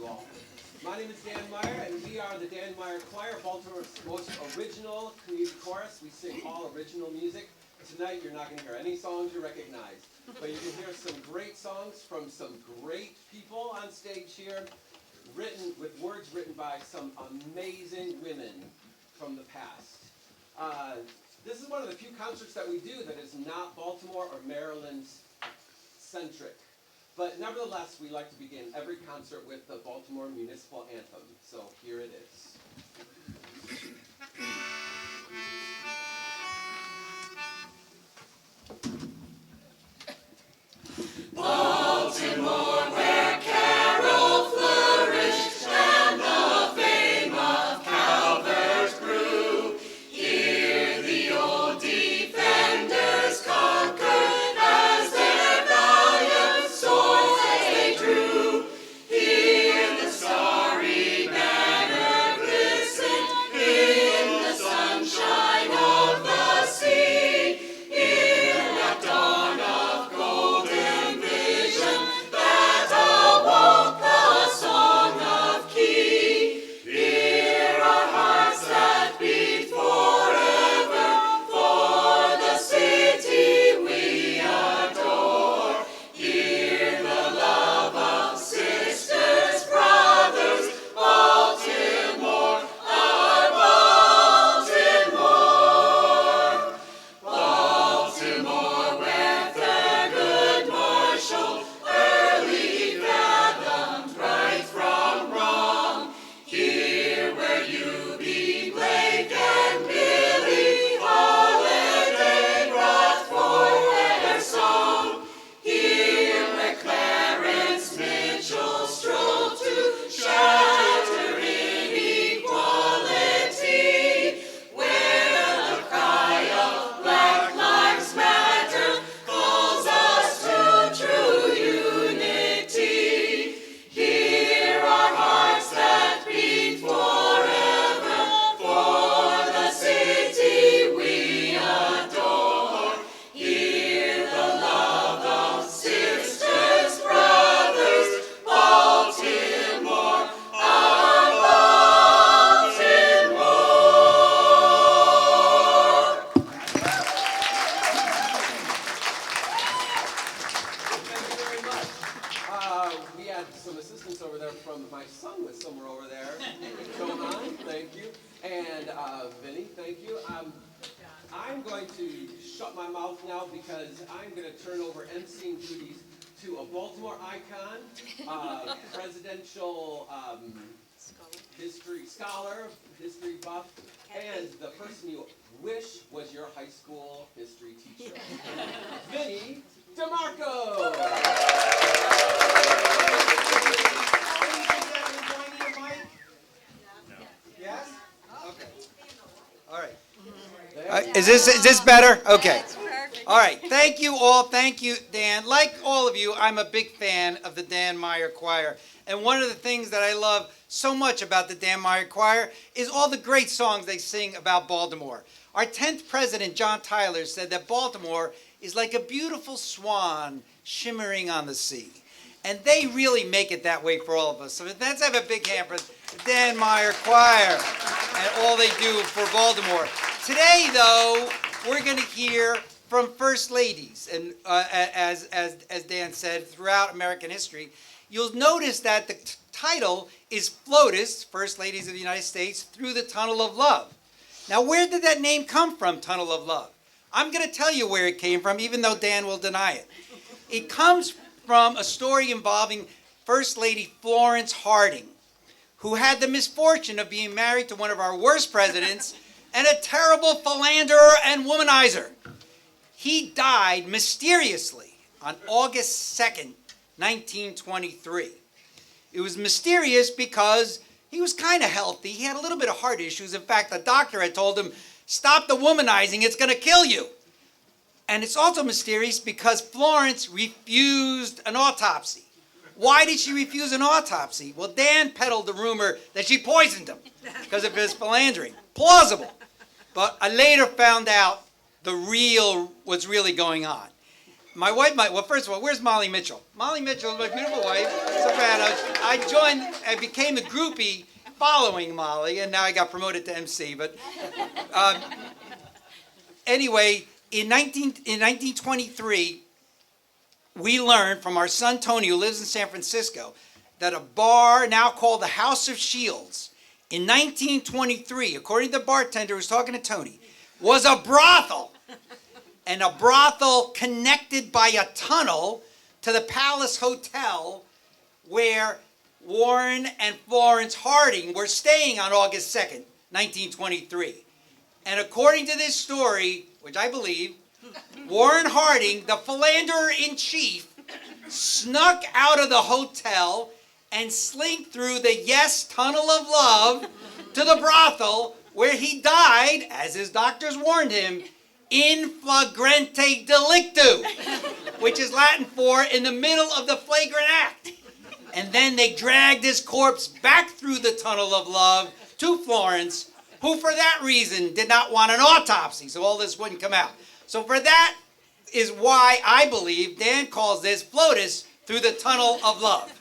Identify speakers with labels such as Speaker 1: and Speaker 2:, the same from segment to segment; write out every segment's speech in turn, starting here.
Speaker 1: all. My name is Dan Meyer, and we are the Dan Meyer Choir, Baltimore's most original community chorus. We sing all original music. Tonight, you're not going to hear any songs you recognize, but you can hear some great songs from some great people on stage here, written with words written by some amazing women from the past. This is one of the few concerts that we do that is not Baltimore or Maryland centric. But nevertheless, we like to begin every concert with the Baltimore Municipal Anthem. So here it is.
Speaker 2: Baltimore, where carol flourished and the fame of Calvert's grew. Here the old defenders conquered as their valiant swords they drew. Here the starry banner glistened in the sunshine of the sea. In that dawn of golden vision that awoke the song of key. Here are hearts that beat forever for the city we adore. Here the love of sisters, brothers, Baltimore, our Baltimore. Baltimore, where Thurgood Marshall early fathomed right from wrong. Here where you be Blake and Billie Holiday brought forth their song. Here where Clarence Mitchell strove to shatter inequality. Where the cry of Black Lives Matter calls us to true unity. Here are hearts that beat forever for the city we adore. Here the love of sisters, brothers, Baltimore, our Baltimore.
Speaker 1: Thank you very much. We had some assistance over there from my son was somewhere over there. Johan, thank you. And Vinny, thank you. I'm going to shut my mouth now because I'm going to turn over emceeing duties to a Baltimore icon, presidential history scholar, history buff, and the person you wish was your high school history teacher, Vinny DeMarco. Ladies and gentlemen, do I need a mic? Yes? Okay. All right.
Speaker 3: Is this better? Okay. All right. Thank you all. Thank you, Dan. Like all of you, I'm a big fan of the Dan Meyer Choir. And one of the things that I love so much about the Dan Meyer Choir is all the great songs they sing about Baltimore. Our 10th president, John Tyler, said that Baltimore is like a beautiful swan shimmering on the sea. And they really make it that way for all of us. So let's have a big hand for the Dan Meyer Choir and all they do for Baltimore. Today, though, we're going to hear from first ladies. And as Dan said, throughout American history, you'll notice that the title is FLOTUS, First Ladies of the United States, Through the Tunnel of Love. Now, where did that name come from, Tunnel of Love? I'm going to tell you where it came from, even though Dan will deny it. It comes from a story involving First Lady Florence Harding, who had the misfortune of being married to one of our worst presidents and a terrible philanderer and womanizer. He died mysteriously on August 2nd, 1923. It was mysterious because he was kind of healthy. He had a little bit of heart issues. In fact, the doctor had told him, "Stop the womanizing, it's going to kill you." And it's also mysterious because Florence refused an autopsy. Why did she refuse an autopsy? Well, Dan peddled the rumor that she poisoned him because of his philandering. Plausible. But I later found out what's really going on. My wife, well, first of all, where's Molly Mitchell? Molly Mitchell is my beautiful wife, soprano. I became a groupie following Molly, and now I got promoted to MC. But anyway, in 1923, we learned from our son Tony, who lives in San Francisco, that a bar now called the House of Shields, in 1923, according to the bartender who was talking to Tony, was a brothel. And a brothel connected by a tunnel to the Palace Hotel where Warren and Florence Harding were staying on August 2nd, 1923. And according to this story, which I believe, Warren Harding, the philanderer-in-chief, snuck out of the hotel and slinked through the Yes Tunnel of Love to the brothel, where he died, as his doctors warned him, in flagrante delictu, which is Latin for in the middle of the flagrant act. And then they dragged his corpse back through the Tunnel of Love to Florence, who for that reason did not want an autopsy, so all this wouldn't come out. So for that is why I believe Dan calls this FLOTUS, through the Tunnel of Love.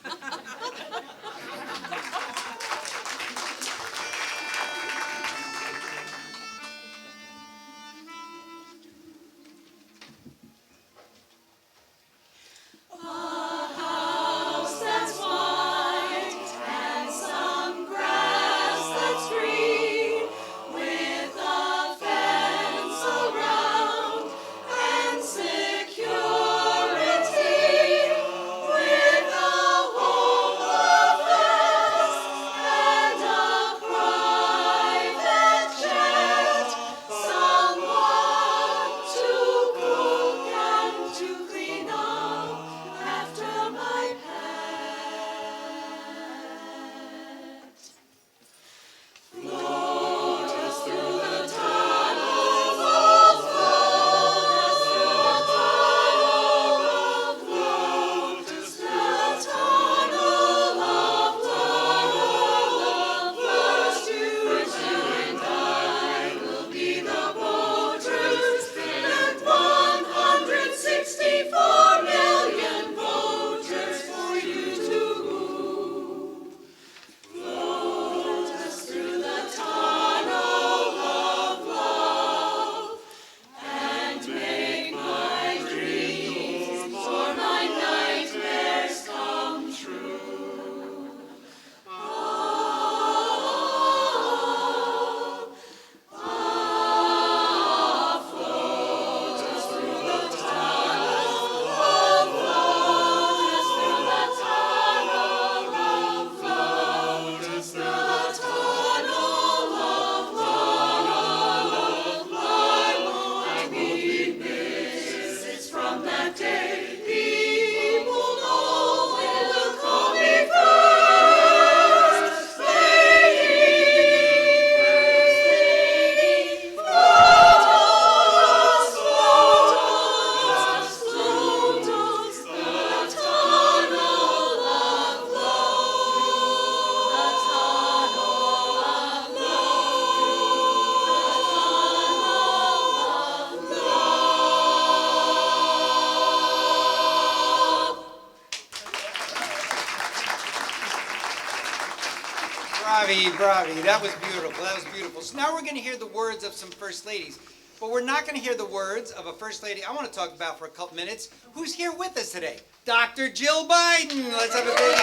Speaker 3: Bravi, that was beautiful, that was beautiful. So now we're going to hear the words of some First Ladies, but we're not going to hear the words of a First Lady I want to talk about for a couple minutes. Who's here with us today? Dr. Jill Biden. Let's have a big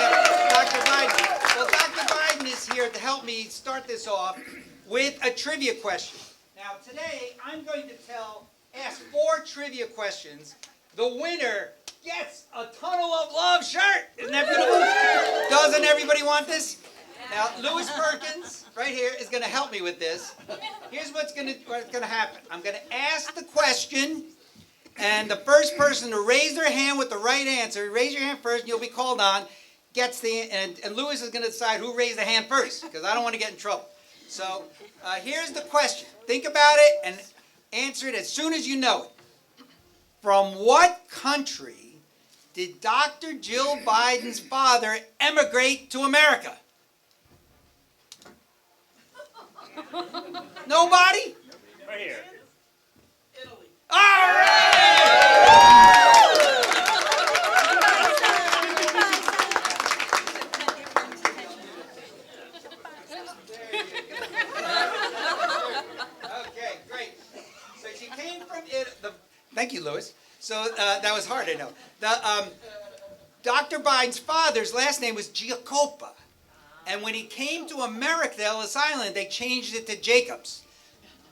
Speaker 3: Dr. Biden. Well, Dr. Biden is here to help me start this off with a trivia question. Now, today, I'm going to ask 4 trivia questions. The winner gets a Tunnel of Love shirt. Isn't that beautiful? Doesn't everybody want this? Now, Louis Perkins, right here, is going to help me with this. Here's what's going to happen. I'm going to ask the question, and the first person to raise their hand with the right answer, raise your hand first, and you'll be called on, gets and Louis is going to decide who raised the hand first, because I don't want to get in trouble. So, here's the question. Think about it and answer it as soon as you know it. From what country did Dr. Jill Biden's father emigrate to America? Nobody?
Speaker 4: Right here.
Speaker 3: All right! Thank you, Louis. So that was hard, I know. Dr. Biden's father's last name was Giacopa. And when he came to America, Ellis Island, they changed it to Jacobs.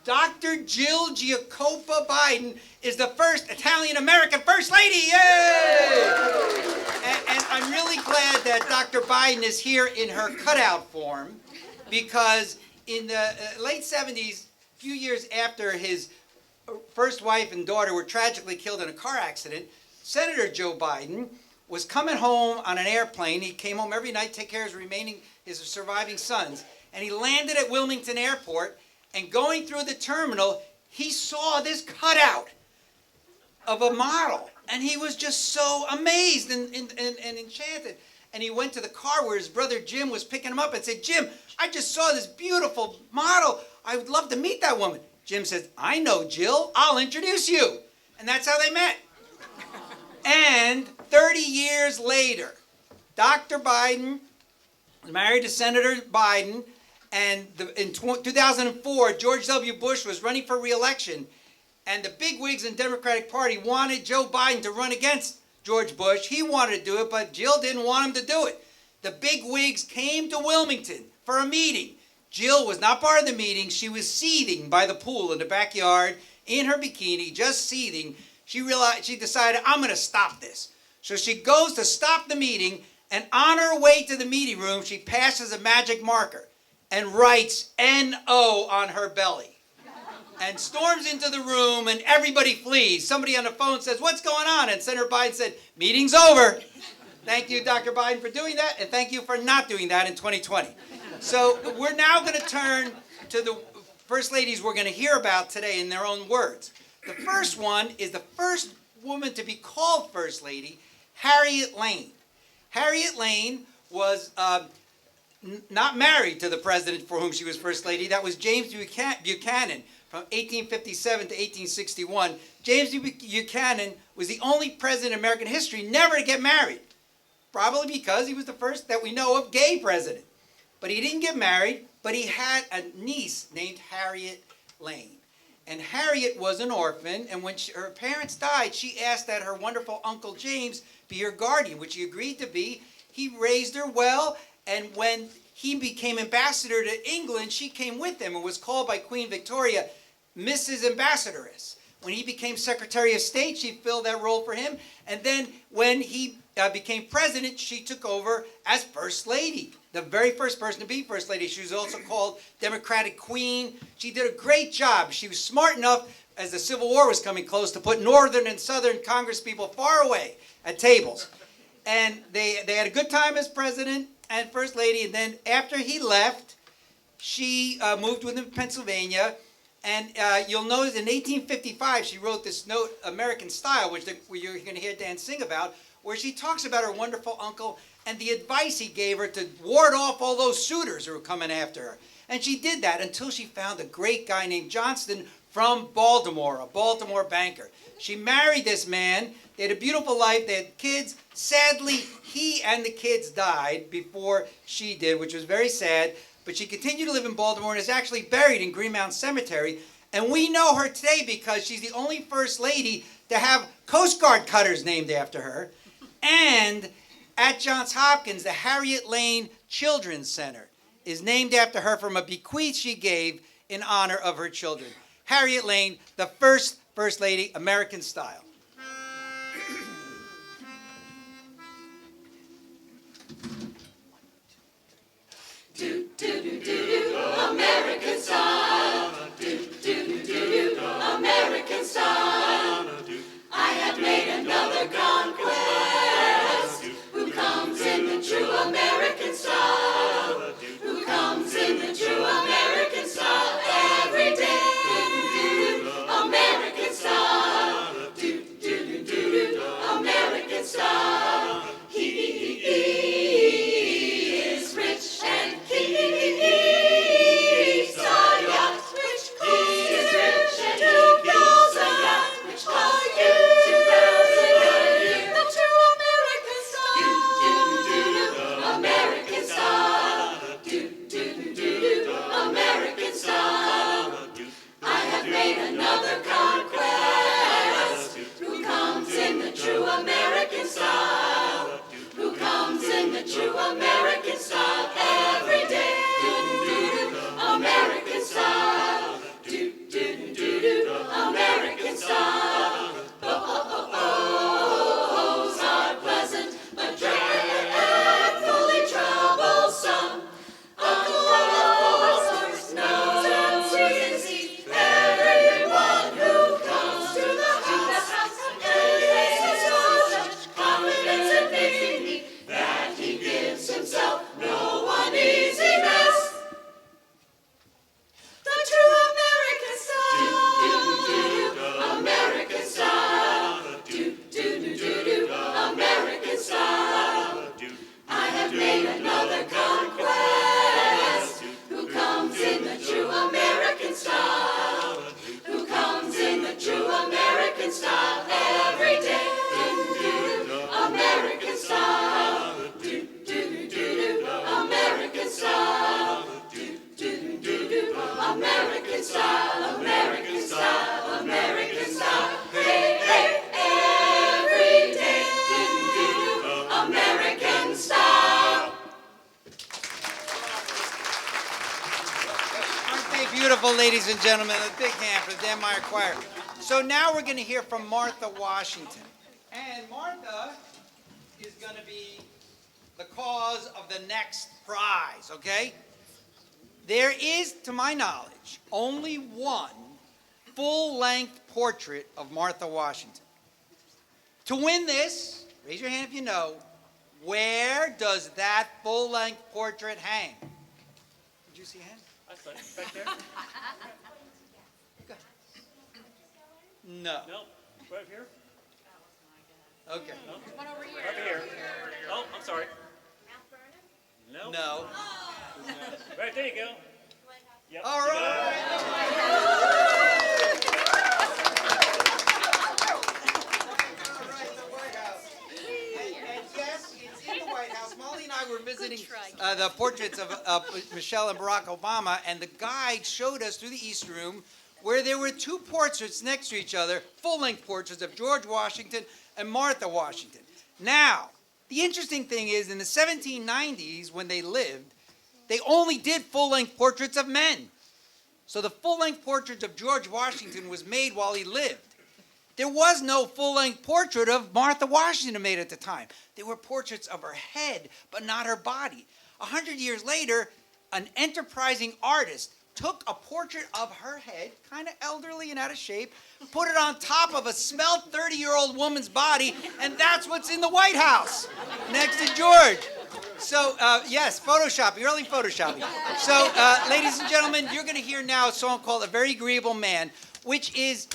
Speaker 3: Dr. Jill Giacopa Biden is the first Italian-American First Lady. Yay! And I'm really glad that Dr. Biden is here in her cutout form, because in the late 70s, a few years after his first wife and daughter were tragically killed in a car accident, Senator Joe Biden was coming home on an airplane. He came home every night to take care of his surviving sons. And he landed at Wilmington Airport, and going through the terminal, he saw this cutout of a model. And he was just so amazed and enchanted. And he went to the car where his brother Jim was picking him up and said, "Jim, I just saw this beautiful model. I would love to meet that woman." Jim says, "I know Jill. I'll introduce you." And that's how they met. And 30 years later, Dr. Biden was married to Senator Biden. And in 2004, George W. Bush was running for re-election. And the bigwigs in the Democratic Party wanted Joe Biden to run against George Bush. He wanted to do it, but Jill didn't want him to do it. The bigwigs came to Wilmington for a meeting. Jill was not part of the meeting. She was seething by the pool in the backyard in her bikini, just seething. She decided, "I'm going to stop this." So she goes to stop the meeting, and on her way to the meeting room, she passes a magic marker and writes N-O on her belly, and storms into the room, and everybody flees. Somebody on the phone says, "What's going on?" And Senator Biden said, "Meeting's over." Thank you, Dr. Biden, for doing that, and thank you for not doing that in 2020. So we're now going to turn to the first ladies we're going to hear about today in their own words. The first one is the first woman to be called First Lady, Harriet Lane. Harriet Lane was not married to the president for whom she was First Lady. That was James Buchanan from 1857 to 1861. James Buchanan was the only president in American history never to get married, probably because he was the first that we know of gay president. But he didn't get married, but he had a niece named Harriet Lane. And Harriet was an orphan, and when her parents died, she asked that her wonderful Uncle James be her guardian, which he agreed to be. He raised her well, and when he became ambassador to England, she came with him and was called by Queen Victoria Mrs. Ambassadoress. When he became Secretary of State, she filled that role for him. And then when he became president, she took over as First Lady, the very first person to be First Lady. She was also called Democratic Queen. She did a great job. She was smart enough, as the Civil War was coming close, to put Northern and Southern Congress people far away at tables. And they had a good time as president and First Lady. And then after he left, she moved with him to Pennsylvania. And you'll notice in 1855, she wrote this note, American Style, which you're going to hear Dan sing about, where she talks about her wonderful uncle and the advice he gave her to ward off all those suitors who were coming after her. And she did that until she found a great guy named Johnston from Baltimore, a Baltimore banker. She married this man. They had a beautiful life. They had kids. Sadly, he and the kids died before she did, which was very sad. But she continued to live in Baltimore and is actually buried in Greenmount Cemetery. And we know her today because she's the only First Lady to have Coast Guard cutters named after her. And at Johns Hopkins, the Harriet Lane Children's Center is named after her from a bequeath she gave in honor of her children. Harriet Lane, the first First Lady, American Style.
Speaker 2: Do do do do do, American Style. Do do do do do, American Style. I have made another conquest. Who comes in the true American style? Who comes in the true American style every day? Do do do, American Style. Do
Speaker 3: beautiful, ladies and gentlemen. A big hand for the Dan Meyer Choir. So now we're going to hear from Martha Washington. And Martha is going to be the cause of the next prize, okay? There is, to my knowledge, only one full-length portrait of Martha Washington. To win this, raise your hand if you know, where does that full-length portrait hang? Did you see a hand?
Speaker 4: I saw it back there.
Speaker 3: No.
Speaker 4: No, right here.
Speaker 3: Okay.
Speaker 4: No,
Speaker 2: One over here.
Speaker 4: right here. Oh, I'm sorry. No.
Speaker 3: No.
Speaker 4: Right there you go. Yep.
Speaker 3: All right. The White House. And yes, it's in the White House. Molly and I were visiting the portraits of Michelle and Barack Obama, and the guide showed us through the East Room where there were two portraits next to each other, full-length portraits of George Washington and Martha Washington. Now, the interesting thing is, in the 1790s, when they lived, they only did full-length portraits of men. So the full-length portrait of George Washington was made while he lived. There was no full-length portrait of Martha Washington made at the time. There were portraits of her head, but not her body. 100 years later, an enterprising artist took a portrait of her head, kind of elderly and out of shape, put it on top of a svelte 30-year-old woman's body, and that's what's in the White House, next to George. So, yes, photoshopping, early photoshopping. So, ladies and gentlemen, you're going to hear now a song called A Very Agreeable Man, which is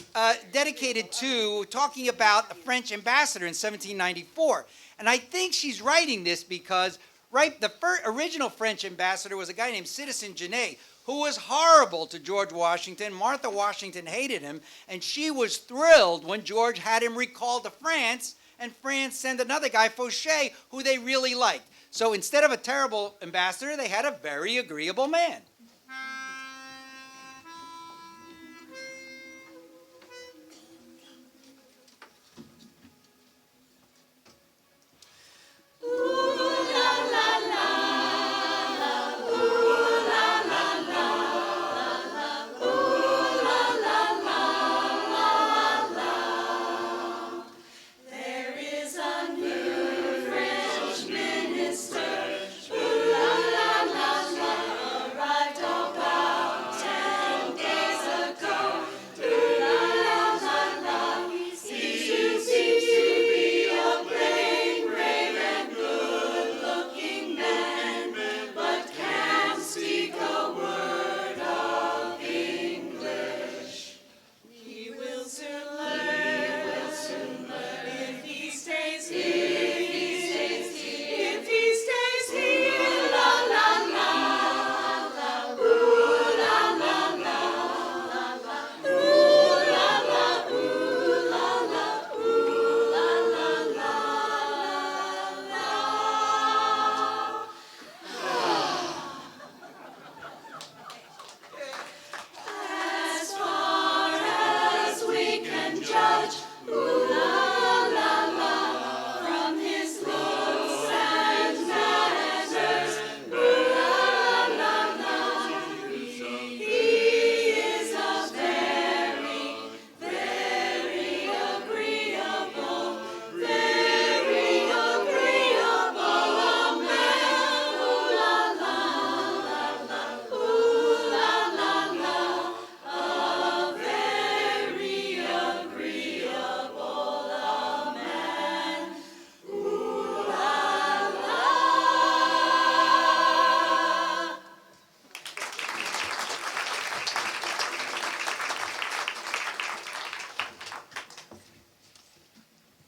Speaker 3: dedicated to talking about a French ambassador in 1794. And I think she's writing this because, the original French ambassador was a guy named Citizen Genet, who was horrible to George Washington. Martha Washington hated him, and she was thrilled when George had him recalled to France, and France sent another guy, Fauché, who they really liked. So instead of a terrible ambassador, they had a very agreeable man.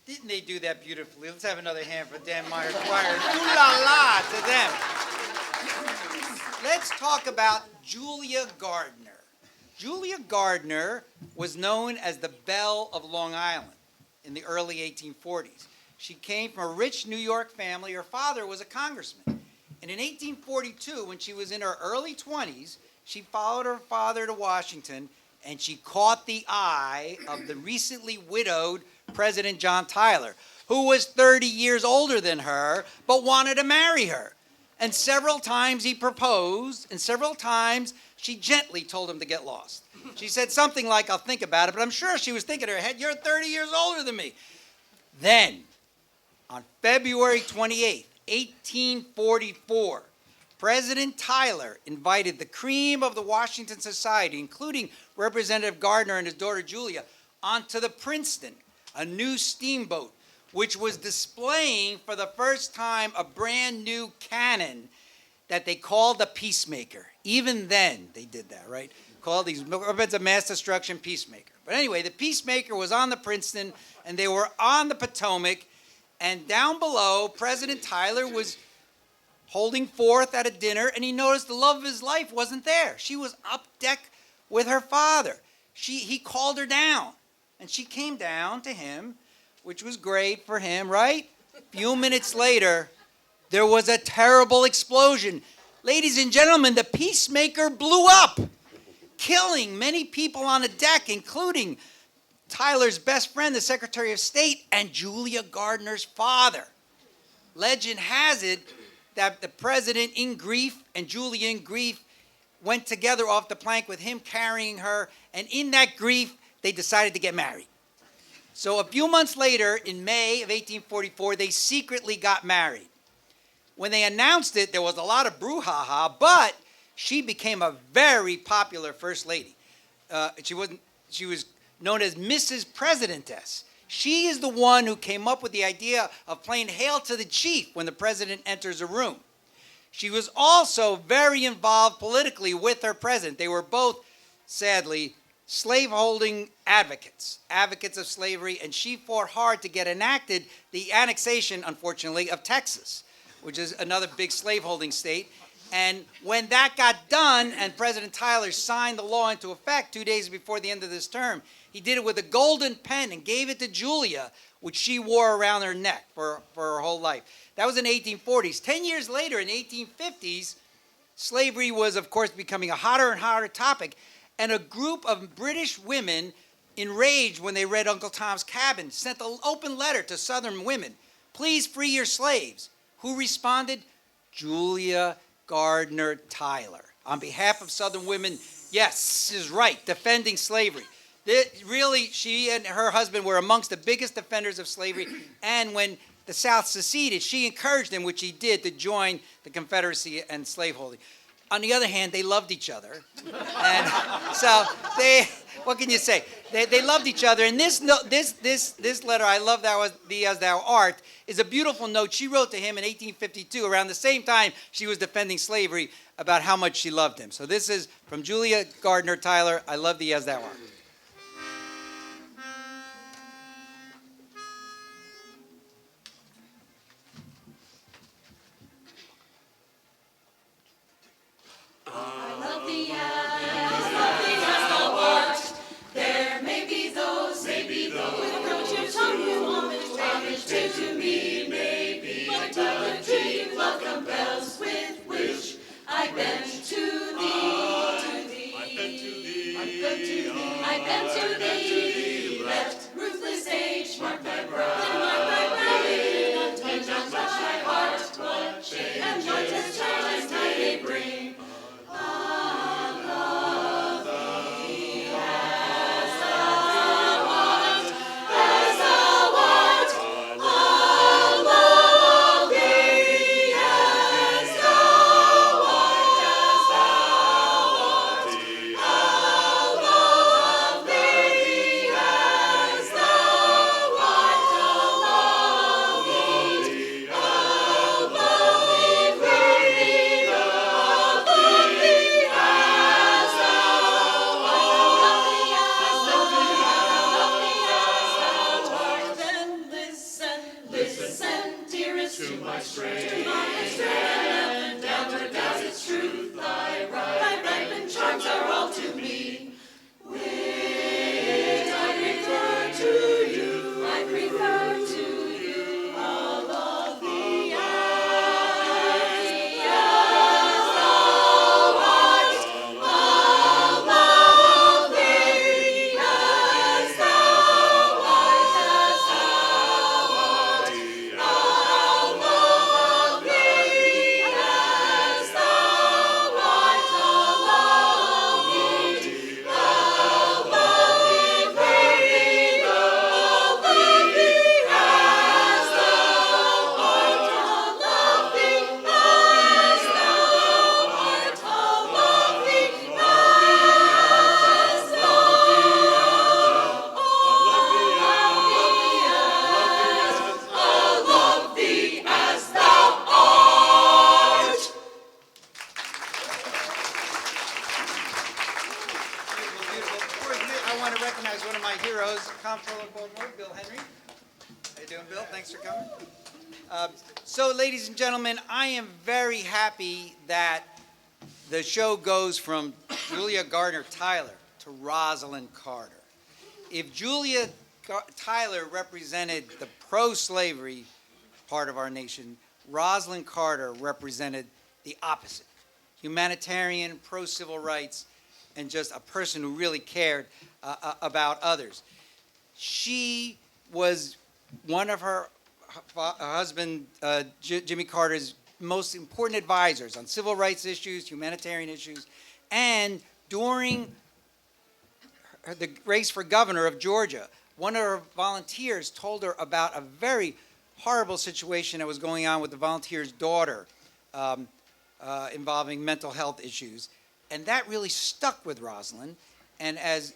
Speaker 3: Didn't they do that beautifully? Let's have another hand for Dan Meyer Choir. Ooh la la to them. Let's talk about Julia Gardner. Julia Gardner was known as the Belle of Long Island in the early 1840s. She came from a rich New York family. Her father was a congressman. And in 1842, when she was in her early 20s, she followed her father to Washington, and she caught the eye of the recently widowed President John Tyler, who was 30 years older than her, but wanted to marry her. And several times he proposed, and several times she gently told him to get lost. She said something like, "I'll think about it," but I'm sure she was thinking in her head, "You're 30 years older than me." Then, on February 28th, 1844, President Tyler invited the cream of the Washington Society, including Representative Gardner and his daughter Julia, onto the Princeton, a new steamboat, which was displaying for the first time a brand new cannon that they called the Peacemaker. Even then, they did that, right? Called these weapons of mass destruction Peacemaker. But anyway, the Peacemaker was on the Princeton, and they were on the Potomac, and down below, President Tyler was holding forth at a dinner, and he noticed the love of his life wasn't there. She was up deck with her father. He called her down, and she came down to him, which was great for him, right? A few minutes later, there was a terrible explosion. Ladies and gentlemen, the Peacemaker blew up, killing many people on the deck, including Tyler's best friend, the Secretary of State, and Julia Gardner's father. Legend has it that the president in grief and Julia in grief went together off the plank with him carrying her, and in that grief, they decided to get married. So a few months later, in May of 1844, they secretly got married. When they announced it, there was a lot of brouhaha, but she became a very popular first lady. She was known as Mrs. Presidentess. She is the one who came up with the idea of playing Hail to the Chief when the president enters a room. She was also very involved politically with her president. They were both, sadly, slaveholding advocates of slavery, and she fought hard to get enacted the annexation, unfortunately, of Texas, which is another big slaveholding state. And when that got done and President Tyler signed the law into effect 2 days before the end of this term, he did it with a golden pen and gave it to Julia, which she wore around her neck for her whole life. That was in the 1840s. 10 years later, in the 1850s, slavery was, of course, becoming a hotter and hotter topic. And a group of British women, enraged when they read Uncle Tom's Cabin, sent an open letter to Southern women. "Please free your slaves." Who responded? Julia Gardner Tyler. On behalf of Southern women, yes, she's right, defending slavery. Really, she and her husband were amongst the biggest defenders of slavery. And when the South seceded, she encouraged them, which he did, to join the Confederacy and slaveholding. On the other hand, they loved each other. And so what can you say? They loved each other. And this letter, "I love thee as thou art," is a beautiful note she wrote to him in 1852, around the same time she was defending slavery, about how much she loved him. So this is from Julia Gardner Tyler, "I love thee as thou art."
Speaker 2: I
Speaker 3: Comptroller of Baltimore, Bill Henry. How you doing, Bill? Thanks for coming. So, ladies and gentlemen, I am very happy that the show goes from Julia Gardner Tyler to Rosalind Carter. If Julia Tyler represented the pro-slavery part of our nation, Rosalind Carter represented the opposite. Humanitarian, pro-civil rights, and just a person who really cared about others. She was one of her husband, Jimmy Carter's, most important advisors on civil rights issues, humanitarian issues, and during the race for governor of Georgia, one of her volunteers told her about a very horrible situation that was going on with the volunteer's daughter involving mental health issues. And that really stuck with Rosalind. And as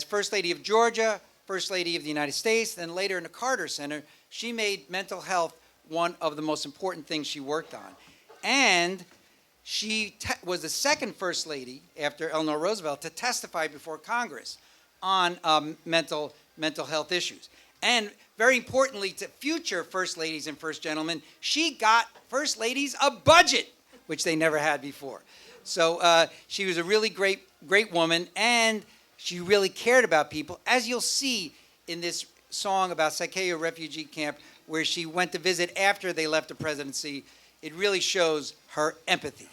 Speaker 3: First Lady of Georgia, First Lady of the United States, then later in the Carter Center, she made mental health one of the most important things she worked on. And she was the second First Lady, after Eleanor Roosevelt, to testify before Congress on mental health issues. And very importantly to future First Ladies and First Gentlemen, she got First Ladies a budget, which they never had before. So she was a really great woman, and she really cared about people, as you'll see in this song about Sakayo refugee camp, where she went to visit after they left the presidency. It really shows her empathy.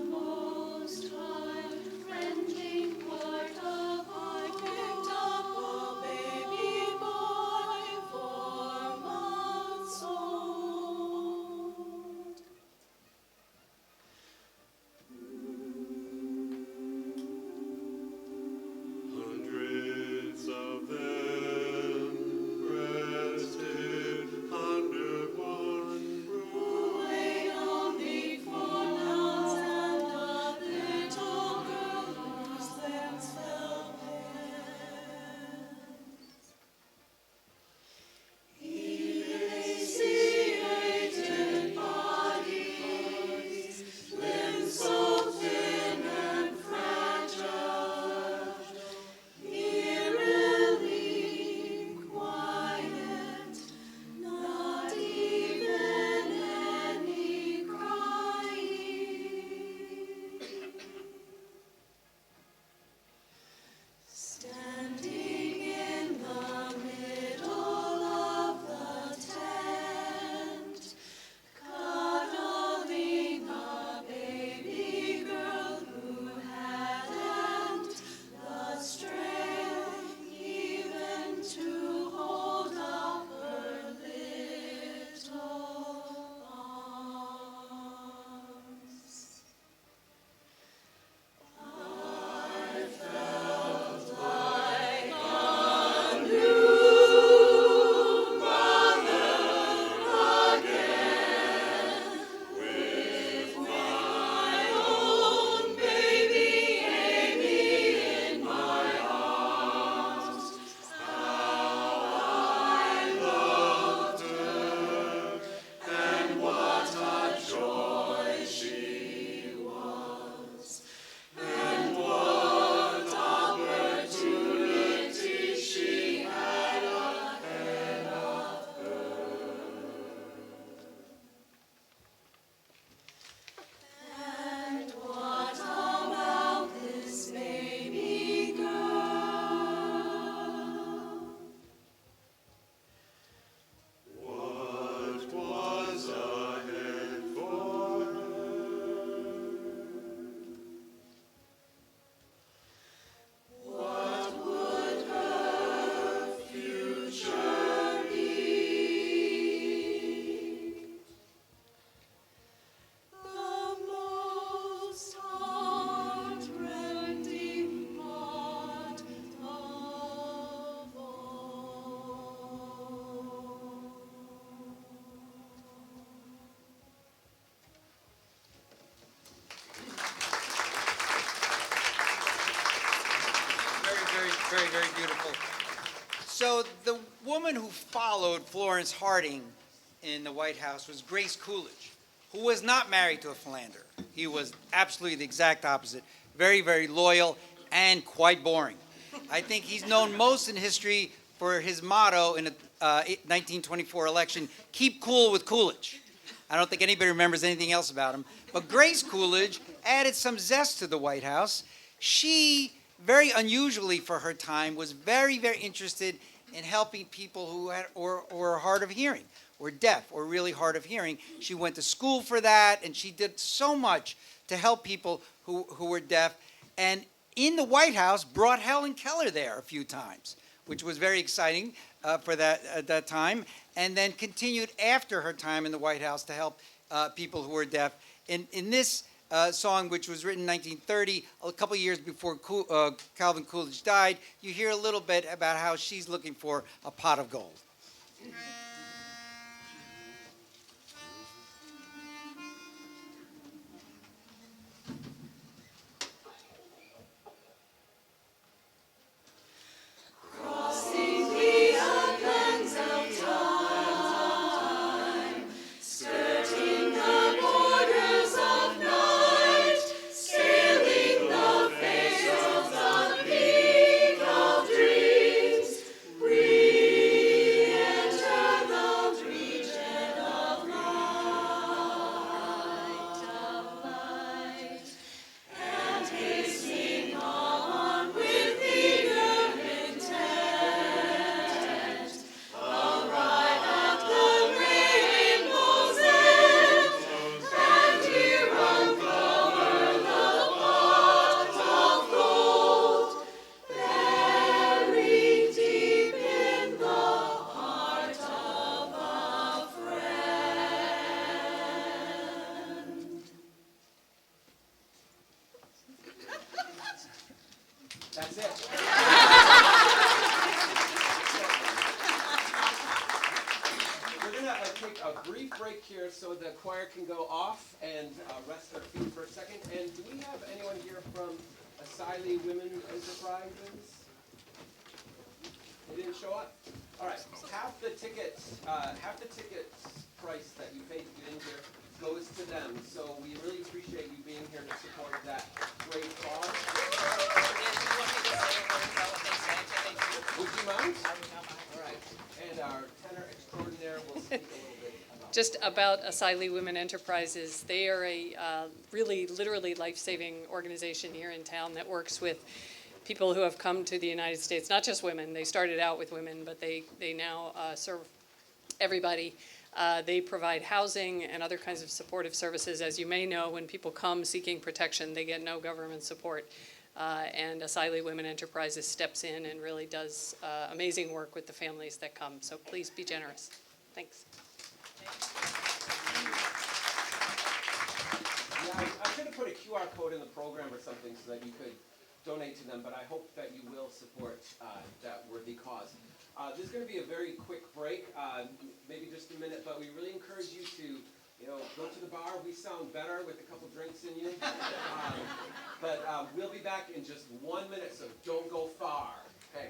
Speaker 2: Most high, friendly part of our kingdom.
Speaker 3: very beautiful. So the woman who followed Florence Harding in the White House was Grace Coolidge, who was not married to a philanderer. He was absolutely the exact opposite. Very, very loyal and quite boring. I think he's known most in history for his motto in the 1924 election, "Keep cool with Coolidge." I don't think anybody remembers anything else about him. But Grace Coolidge added some zest to the White House. She, very unusually for her time, was very, very interested in helping people who had or were hard of hearing, or deaf, or really hard of hearing. She went to school for that, and she did so much to help people who were deaf. And in the White House, brought Helen Keller there a few times, which was very exciting for that at that time, and then continued after her time in the White House to help people who were deaf. In this song, which was written in 1930, a couple years before Calvin Coolidge died, you hear a little bit about how she's looking for a pot of gold. That's it. We're going to take a brief break here so the choir can go off and rest their feet for a second. And do we have anyone here from Asili Women Enterprises? They didn't show up? All right. Half the ticket price that you paid to get in here goes to them. So we really appreciate you being here to support that great cause. Would you mind? All right. And our tenor extraordinaire will speak a little bit about
Speaker 5: Just about Asili Women Enterprises. They are a really, literally life-saving organization here in town that works with people who have come to the United States, not just women. They started out with women, but they now serve everybody. They provide housing and other kinds of supportive services. As you may know, when people come seeking protection, they get no government support. And Asili Women Enterprises steps in and really does amazing work with the families that come. So please be generous. Thanks.
Speaker 1: Yeah, I should have put a QR code in the program or something so that you could donate to them, but I hope that you will support that worthy cause. This is going to be a very quick break, maybe just a minute, but we really encourage you to, go to the bar. We sound better with a couple drinks in you. But we'll be back in just 1 minute, so don't go far. Okay.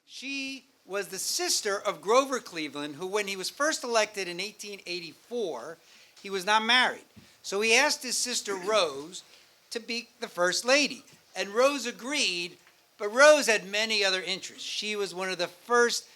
Speaker 3: She was the sister of Grover Cleveland, who, when he was first elected in 1884, he was not married. So he asked his sister Rose to be the first lady. And Rose agreed, but Rose had many other interests. She was one of the first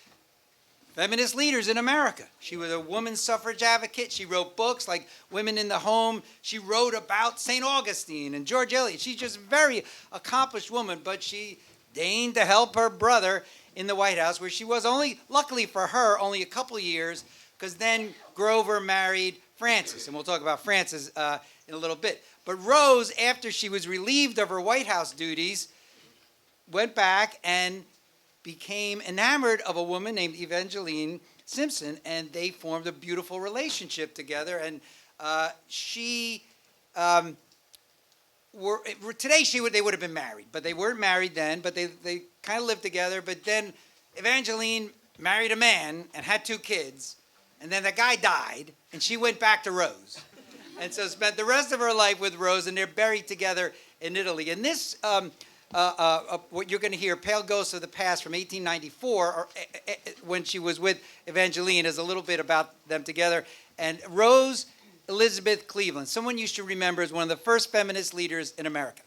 Speaker 3: feminist leaders in America. She was a woman's suffrage advocate. She wrote books like Women in the Home. She wrote about St. Augustine and George Eliot. She's just a very accomplished woman, but she deigned to help her brother in the White House, where she was only, luckily for her, only a couple years, because then Grover married Frances, and we'll talk about Frances in a little bit. But Rose, after she was relieved of her White House duties, went back and became enamored of a woman named Evangeline Simpson, and they formed a beautiful relationship together. And today they would have been married, but they weren't married then. But they kind of lived together. But then Evangeline married a man and had 2 kids, and then the guy died, and she went back to Rose, and so spent the rest of her life with Rose, and they're buried together in Italy. And this. What you're going to hear, Pale Ghosts of the Past from 1894, when she was with Evangeline, is a little bit about them together. And Rose Elizabeth Cleveland, someone you should remember as one of the first feminist leaders in America.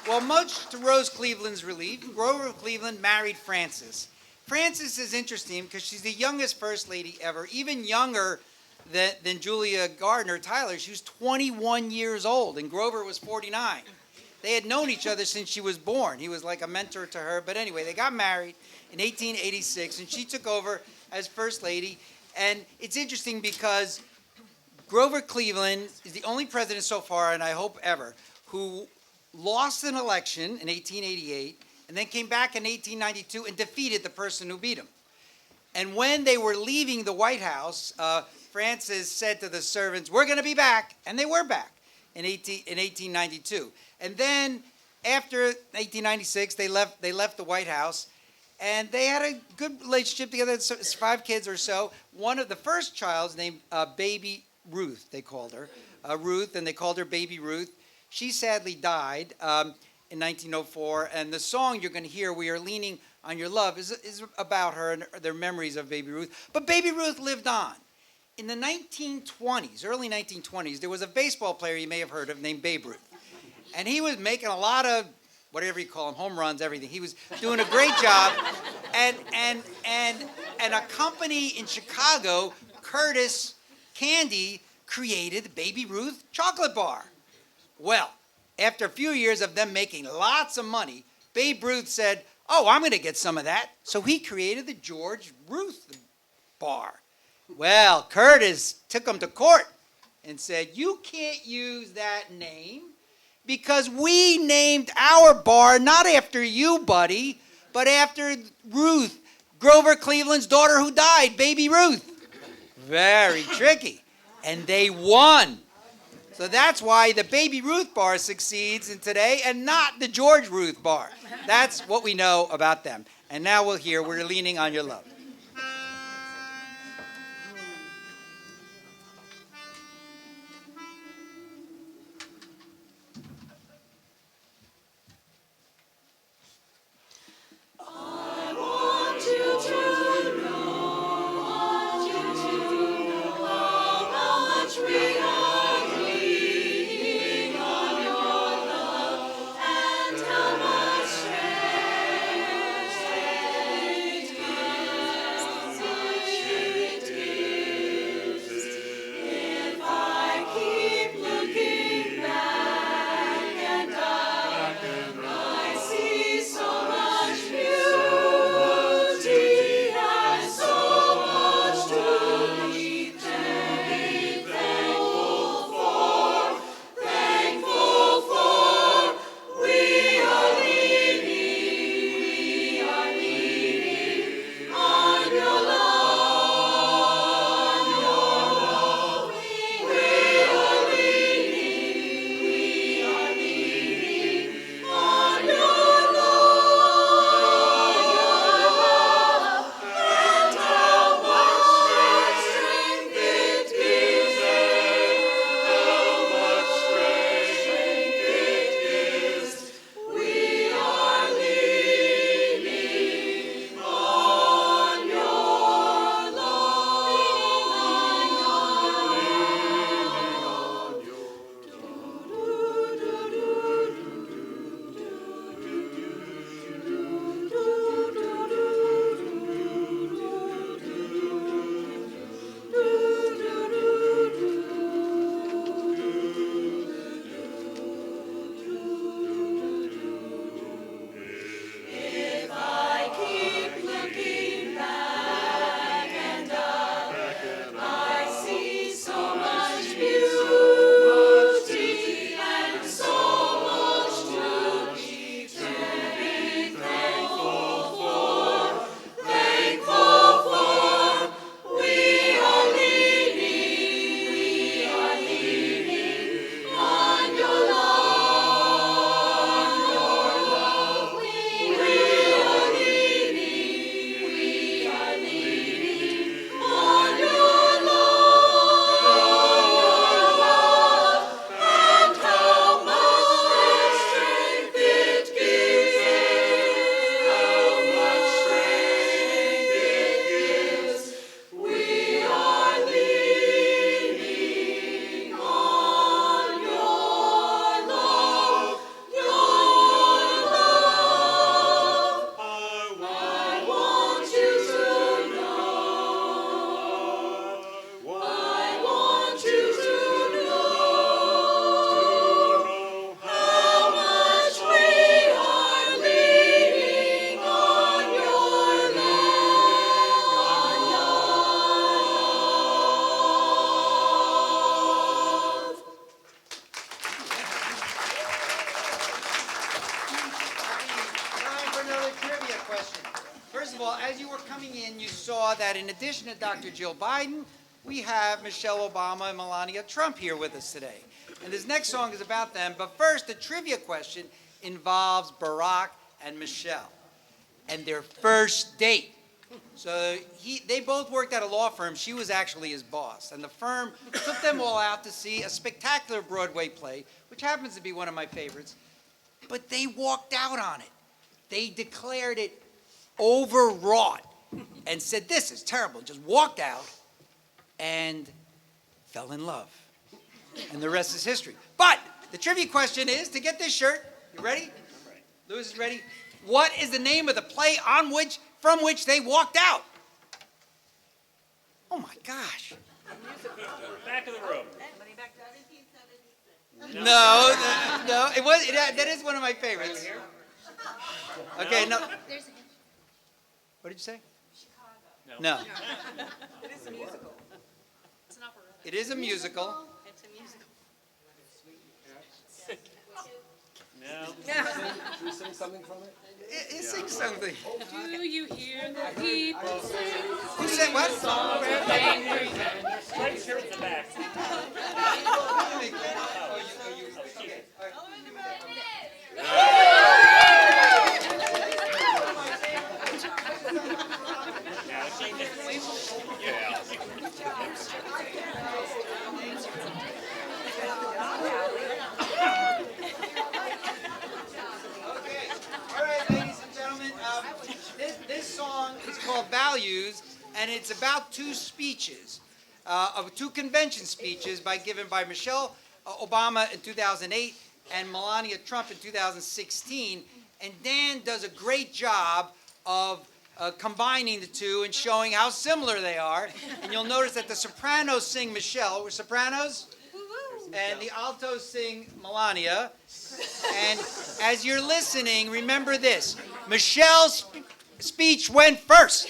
Speaker 3: Well, much to Rose Cleveland's relief, Grover Cleveland married Frances. Frances is interesting because she's the youngest First Lady ever, even younger than Julia Gardner Tyler. She was 21 years old, and Grover was 49. They had known each other since she was born. He was like a mentor to her. But anyway, they got married in 1886, and she took over as First Lady. And it's interesting because Grover Cleveland is the only president so far, and I hope ever, who lost an election in 1888 and then came back in 1892 and defeated the person who beat him. And when they were leaving the White House, Frances said to the servants, "We're going to be back." And they were back in 1892. And then after 1896, they left the White House. And they had a good relationship together, 5 kids or so. One of the first child's named Baby Ruth, they called her. Ruth, and they called her Baby Ruth. She sadly died in 1904, and the song you're going to hear, We Are Leaning on Your Love, is about her and their memories of Baby Ruth. But Baby Ruth lived on. In the 1920s, early 1920s, there was a baseball player you may have heard of named Babe Ruth. And he was making a lot of, whatever you call them, home runs, everything. He was doing a great job. And a company in Chicago, Curtis Candy, created the Baby Ruth chocolate bar. Well, after a few years of them making lots of money, Babe Ruth said, oh, I'm going to get some of that. So he created the George Ruth bar. Well, Curtis took him to court and said, you can't use that name because we named our bar not after you, buddy, but after Ruth, Grover Cleveland's daughter who died, Baby Ruth. Very tricky. And they won. So that's why the Baby Ruth bar succeeds in today and not the George Ruth bar. That's what we know about them. And now we'll hear We're Leaning on Your Love. As you were coming in, you saw that in addition to Dr. Jill Biden, we have Michelle Obama and Melania Trump here with us today. And this next song is about them. But first, the trivia question involves Barack and Michelle. and their first date. So they both worked at a law firm. She was actually his boss. And the firm took them all out to see a spectacular Broadway play, which happens to be one of my favorites. But they walked out on it. They declared it overwrought and said, this is terrible. Just walked out and fell in love. And the rest is history. But the trivia question is, to get this shirt, you ready? Lewis is ready. What is the name of the play from which they walked out? Oh my gosh.
Speaker 4: Back of the room.
Speaker 3: No, that is one of my favorites. Okay, no. What did you say? No.
Speaker 5: It is a musical. It's an opera.
Speaker 3: It is a musical.
Speaker 5: It's a musical.
Speaker 4: No.
Speaker 1: Can you sing something from it?
Speaker 3: It sings something.
Speaker 5: Do you hear the people sing?
Speaker 3: Who said what?
Speaker 4: Right here at the back. Now, she yeah.
Speaker 3: Okay. All right, ladies and gentlemen. This song is called Values, and it's about two speeches, two convention speeches given by Michelle Obama in 2008 and Melania Trump in 2016. And Dan does a great job of combining the two and showing how similar they are. And you'll notice that the sopranos sing Michelle. We're sopranos. And the altos sing Melania. And as you're listening, remember this. Michelle's speech went first.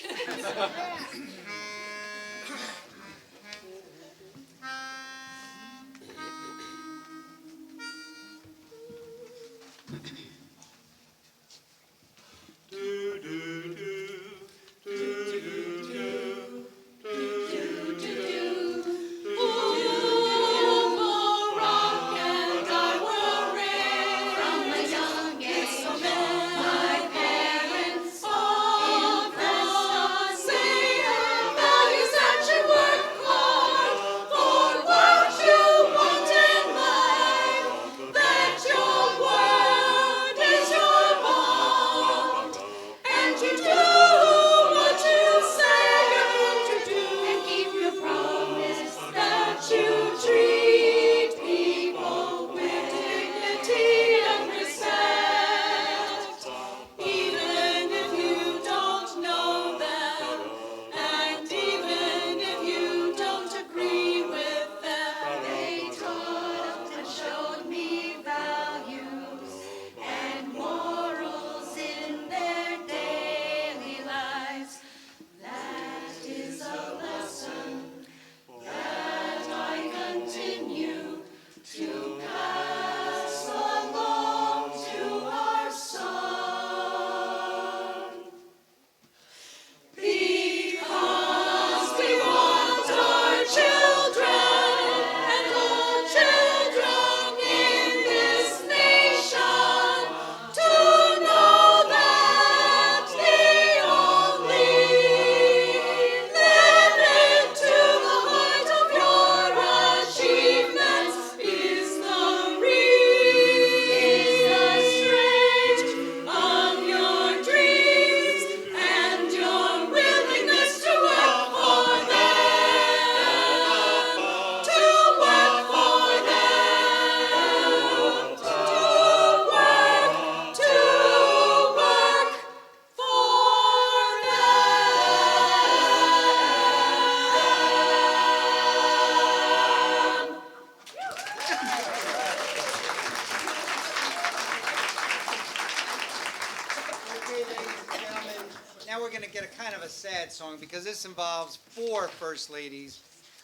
Speaker 3: Song because this involves 4 first ladies,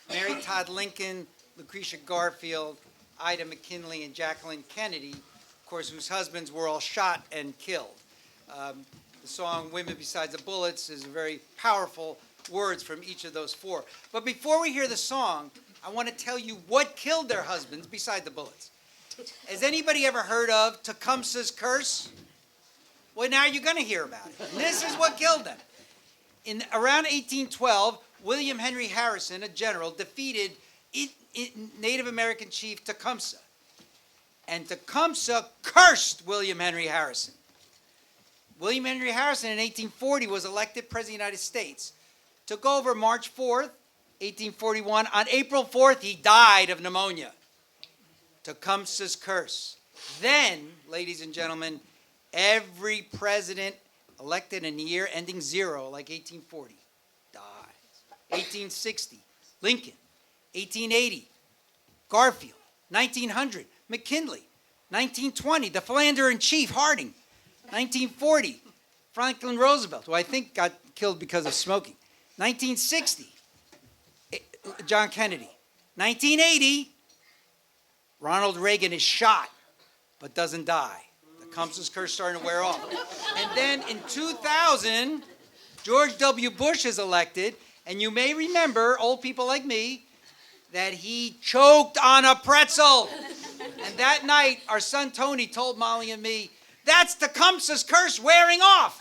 Speaker 3: Mary Todd Lincoln, Lucretia Garfield, Ida McKinley, and Jacqueline Kennedy, of course, whose husbands were all shot and killed. The song Women Besides the Bullets is very powerful words from each of those 4. But before we hear the song, I want to tell you what killed their husbands beside the bullets. Has anybody ever heard of Tecumseh's Curse? Well, now you're going to hear about it. And this is what killed them. In around 1812, William Henry Harrison, a general, defeated Native American chief Tecumseh. And Tecumseh cursed William Henry Harrison. William Henry Harrison in 1840 was elected President of the United States. Took over March 4th, 1841. On April 4th, he died of pneumonia. Tecumseh's curse. Then, ladies and gentlemen, every president elected in the year ending 0, like 1840, dies. 1860, Lincoln. 1880, Garfield. 1900, McKinley. 1920, the Philander-in-Chief, Harding. 1940, Franklin Roosevelt, who I think got killed because of smoking. 1960, John Kennedy. 1980, Ronald Reagan is shot, but doesn't die. The Tecumseh's curse starting to wear off. And then in 2000, George W. Bush is elected, and you may remember, old people like me, that he choked on a pretzel. And that night, our son Tony told Molly and me, "That's Tecumseh's curse wearing off."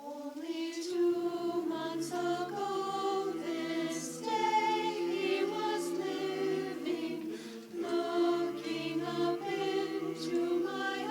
Speaker 2: Only 2 months ago this day he was living, looking up into my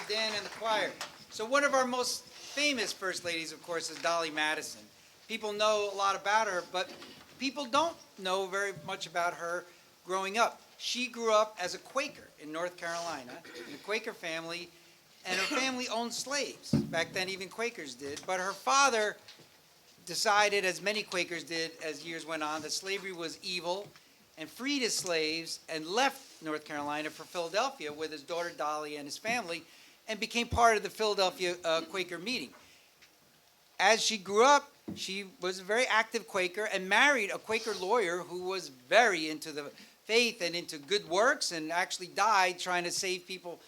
Speaker 3: Dan and the choir. So one of our most famous first ladies, of course, is Dolly Madison. People know a lot about her, but people don't know very much about her growing up. She grew up as a Quaker in North Carolina, in a Quaker family, and her family owned slaves. Back then, even Quakers did. But her father decided, as many Quakers did as years went on, that slavery was evil, and freed his slaves and left North Carolina for Philadelphia with his daughter Dolly and his family, and became part of the Philadelphia Quaker meeting. As she grew up, she was a very active Quaker and married a Quaker lawyer who was very into the faith and into good works, and actually died trying to save people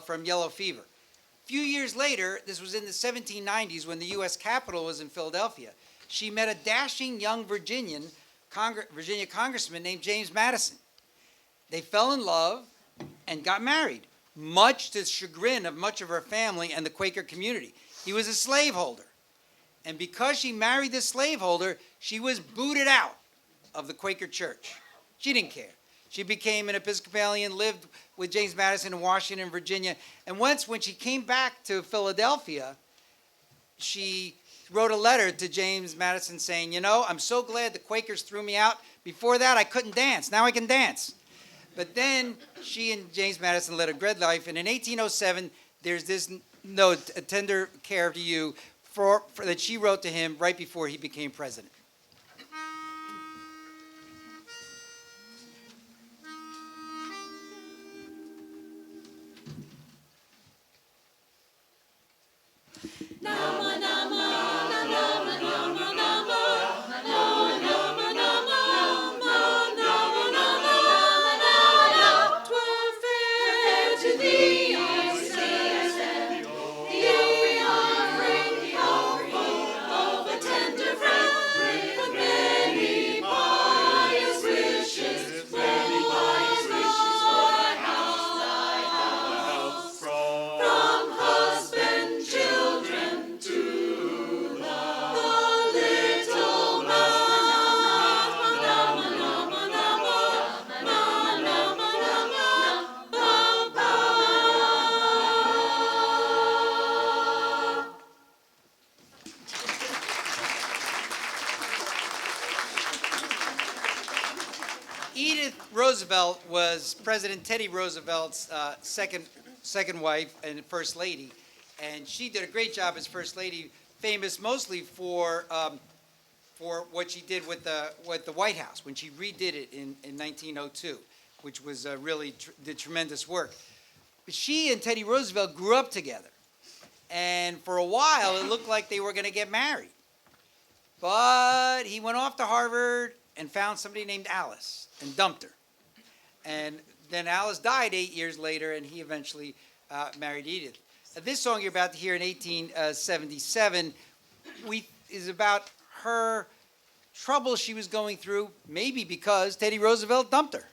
Speaker 3: from yellow fever. A few years later, this was in the 1790s when the U.S. Capitol was in Philadelphia, she met a dashing young Virginia congressman named James Madison. They fell in love and got married, much to the chagrin of much of her family and the Quaker community. He was a slaveholder. And because she married this slaveholder, she was booted out of the Quaker church. She didn't care. She became an Episcopalian, lived with James Madison in Washington, Virginia. And once, when she came back to Philadelphia, she wrote a letter to James Madison saying, you know, I'm so glad the Quakers threw me out. Before that, I couldn't dance. Now I can dance. But then she and James Madison led a great life. And in 1807, there's this note, a tender care to you, that she wrote to him right before he became president. Roosevelt was President Teddy Roosevelt's second wife and first lady, and she did a great job as first lady, famous mostly for what she did with the White House when she redid it in 1902, which was really did tremendous work. But she and Teddy Roosevelt grew up together, and for a while it looked like they were going to get married. But he went off to Harvard and found somebody named Alice and dumped her. And then Alice died 8 years later, and he eventually married Edith. This song you're about to hear in 1877 is about her trouble she was going through, maybe because Teddy Roosevelt dumped her.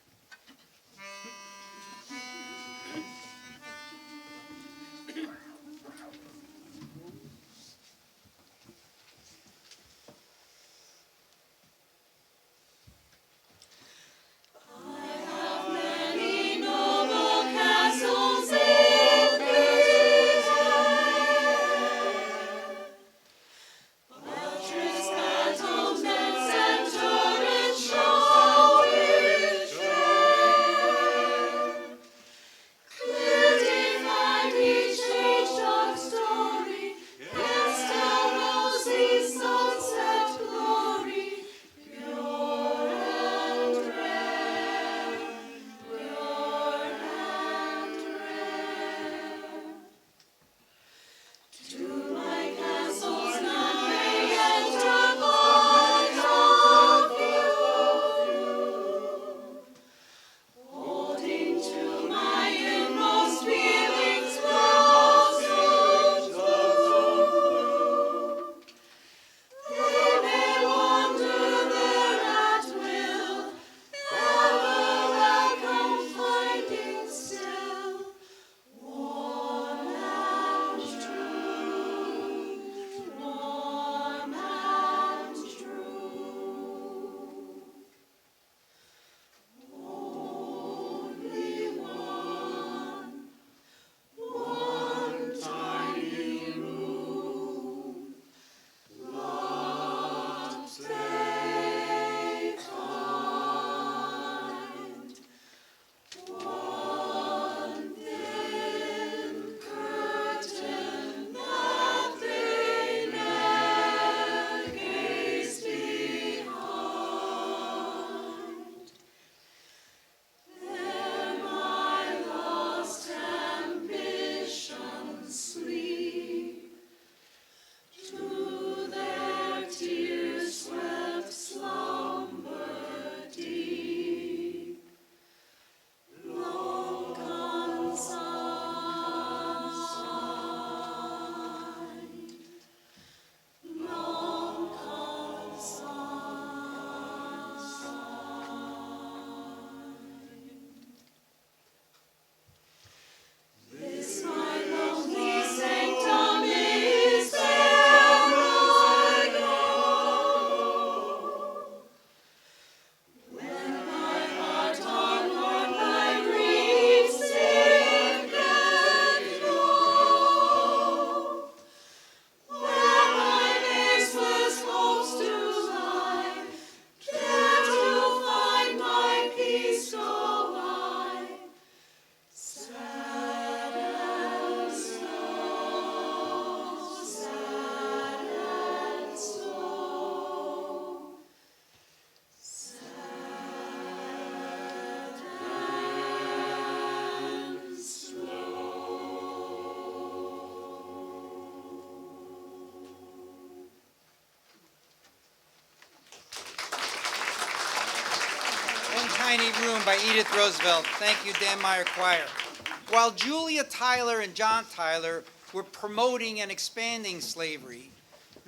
Speaker 3: Tune by Edith Roosevelt. Thank you, Dan Meyer Choir. While Julia Tyler and John Tyler were promoting and expanding slavery,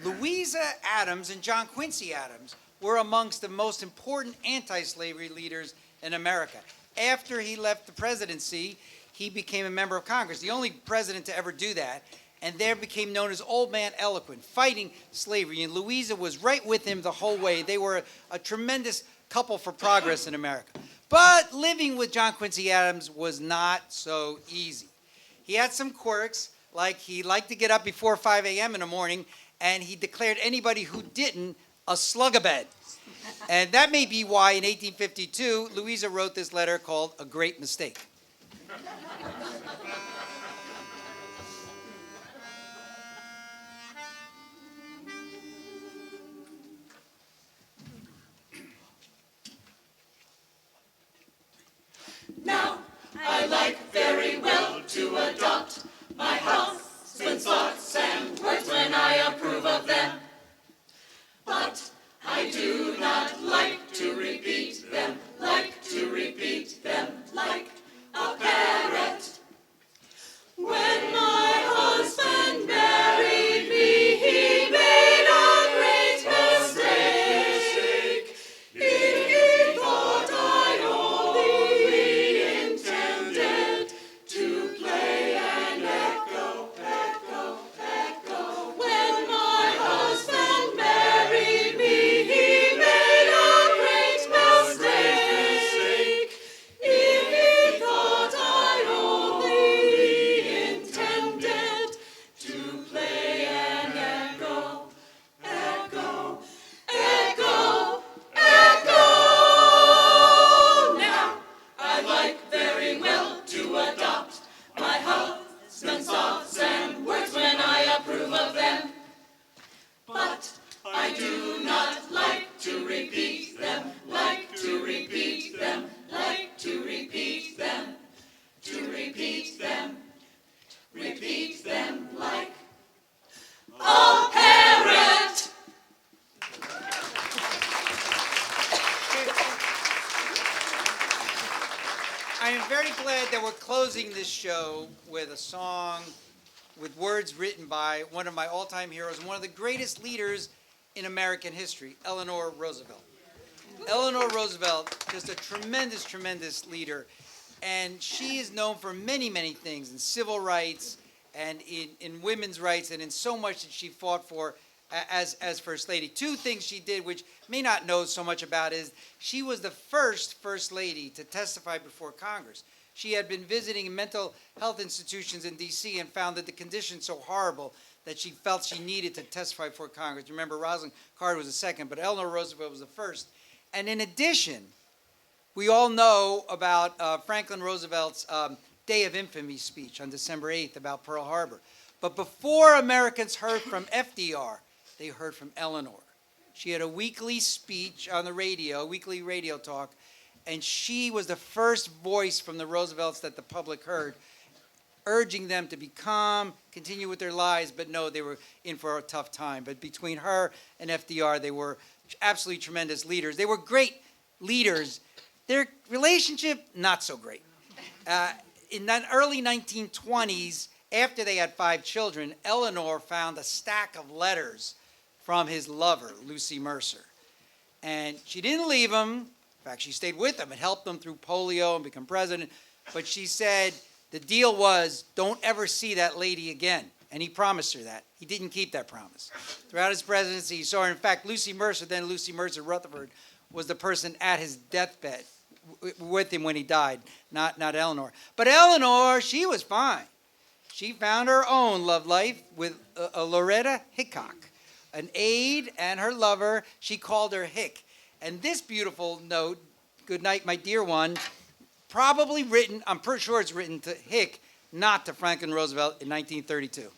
Speaker 3: Louisa Adams and John Quincy Adams were amongst the most important anti-slavery leaders in America. After he left the presidency, he became a member of Congress, the only president to ever do that, and there became known as Old Man Eloquent, fighting slavery. And Louisa was right with him the whole way. They were a tremendous couple for progress in America. But living with John Quincy Adams was not so easy. He had some quirks, like he liked to get up before 5 a.m. in the morning, and he declared anybody who didn't a slug-a-bed. And that may be why in 1852, Louisa wrote this letter called A Great Mistake.
Speaker 2: Now, I like very well to adopt my husband's thoughts and words when I approve of them. But I do not like to repeat them, like a parrot. When my husband married me, he made a great mistake. He thought I only intended to play an echo, echo, echo. When my husband married me, he made a great mistake. He thought I only intended to play an echo, echo, echo, echo. Now, I like very well to adopt my husband's thoughts and words when I approve of them. But I do not like to repeat them, like to repeat them, like to repeat them, to repeat them, repeat them like a parrot.
Speaker 3: I am very glad that we're closing this show with a song with words written by one of my all-time heroes and one of the greatest leaders in American history, Eleanor Roosevelt. Eleanor Roosevelt, just a tremendous, tremendous leader. And she is known for many, many things in civil rights and in women's rights and in so much that she fought for as First Lady. Two things she did, which may not know so much about, is she was the First Lady to testify before Congress. She had been visiting mental health institutions in D.C. and found that the conditions so horrible that she felt she needed to testify before Congress. Remember, Rosalind Carter was the second, but Eleanor Roosevelt was the first. And in addition, we all know about Franklin Roosevelt's Day of Infamy speech on December 8th about Pearl Harbor. But before Americans heard from FDR, they heard from Eleanor. She had a weekly speech on the radio, a weekly radio talk, and she was the first voice from the Roosevelts that the public heard, urging them to be calm, continue with their lives, but no, they were in for a tough time. But between her and FDR, they were absolutely tremendous leaders. They were great leaders. Their relationship, not so great. In the early 1920s, after they had 5 children, Eleanor found a stack of letters from his lover, Lucy Mercer. And she didn't leave him. In fact, she stayed with him and helped him through polio and become president. But she said the deal was, don't ever see that lady again. And he promised her that. He didn't keep that promise. Throughout his presidency, he saw her. In fact, Lucy Mercer, then Lucy Mercer Rutherford, was the person at his deathbed with him when he died, not Eleanor. But Eleanor, she was fine. She found her own love life with Loretta Hickok, an aide and her lover. She called her Hick. And this beautiful note, "Good night, my dear one," probably written, I'm pretty sure it's written to Hick, not to Franklin Roosevelt in 1932.